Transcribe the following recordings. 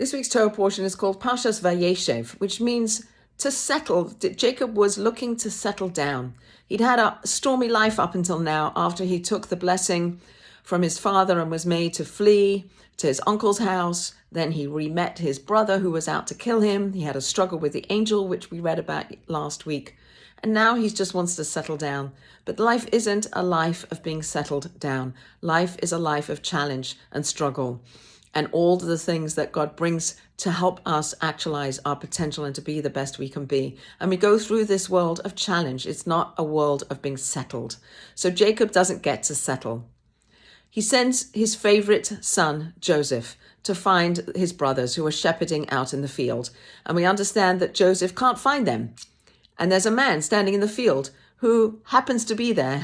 This week's Torah portion is called Parashat Vayeishev, which means to settle. Jacob was looking to settle down. He'd had a stormy life up until now after he took the blessing from his father and was made to flee to his uncle's house. Then he re-met his brother who was out to kill him. He had a struggle with the angel, which we read about last week. And now he just wants to settle down. But life isn't a life of being settled down. Life is a life of challenge and struggle, and all the things that God brings to help us actualize our potential and to be the best we can be. And we go through this world of challenge. It's not a world of being settled. So Jacob doesn't get to settle. He sends his favorite son, Joseph, to find his brothers who are shepherding out in the field. And we understand that Joseph can't find them. And there's a man standing in the field who happens to be there.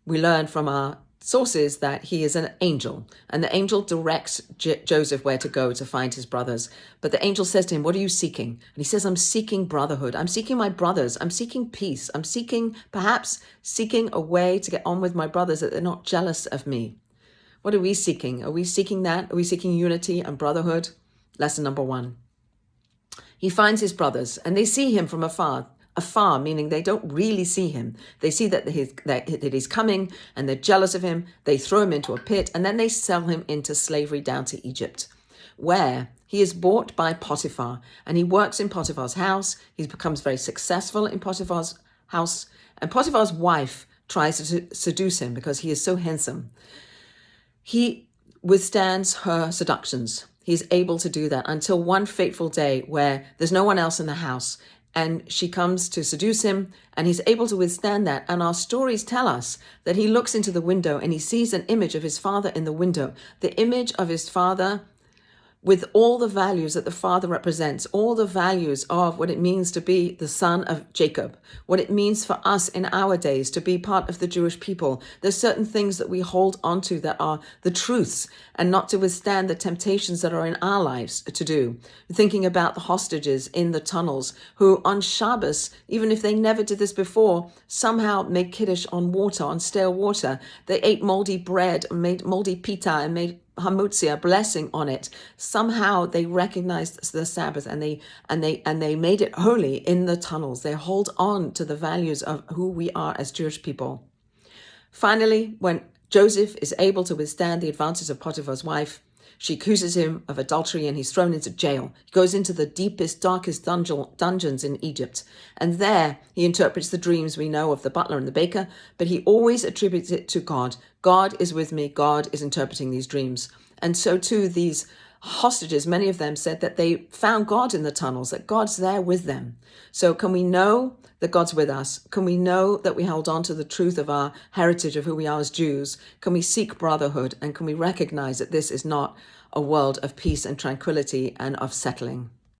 We learn from our sources that he is an angel, and the angel directs Joseph where to go to find his brothers. But the angel says to him, "What are you seeking?" And he says, "I'm seeking brotherhood. I'm seeking my brothers. I'm seeking peace. I'm perhaps seeking a way to get on with my brothers, that they're not jealous of me." What are we seeking? Are we seeking that? Are we seeking unity and brotherhood? Lesson number 1. He finds his brothers and they see him from afar, meaning they don't really see him. They see that he's coming and they're jealous of him. They throw him into a pit and then they sell him into slavery down to Egypt, where he is bought by Potiphar and he works in Potiphar's house. He becomes very successful in Potiphar's house, and Potiphar's wife tries to seduce him because he is so handsome. He withstands her seductions. He's able to do that until one fateful day where there's no one else in the house, and she comes to seduce him, and he's able to withstand that. And our stories tell us that he looks into the window and he sees an image of his father in the window, the image of his father with all the values that the father represents, all the values of what it means to be the son of Jacob, what it means for us in our days to be part of the Jewish people. There's certain things that we hold onto that are the truths, and not to withstand the temptations that are in our lives to do. Thinking about the hostages in the tunnels who on Shabbos, even if they never did this before, somehow made kiddush on water, on stale water. They ate moldy bread, made moldy pita, and made hamutzi, a blessing on it. Somehow they recognized the Sabbath and they made it holy in the tunnels. They hold on to the values of who we are as Jewish people. Finally, when Joseph is able to withstand the advances of Potiphar's wife, she accuses him of adultery and he's thrown into jail. He goes into the deepest, darkest dungeons in Egypt. And there he interprets the dreams we know of the butler and the baker, but he always attributes it to God. God is with me. God is interpreting these dreams. And so too, these hostages, many of them said that they found God in the tunnels, that God's there with them. So can we know that God's with us? Can we know that we hold on to the truth of our heritage, of who we are as Jews? Can we seek brotherhood? And can we recognize that this is not a world of peace and tranquility and of settling?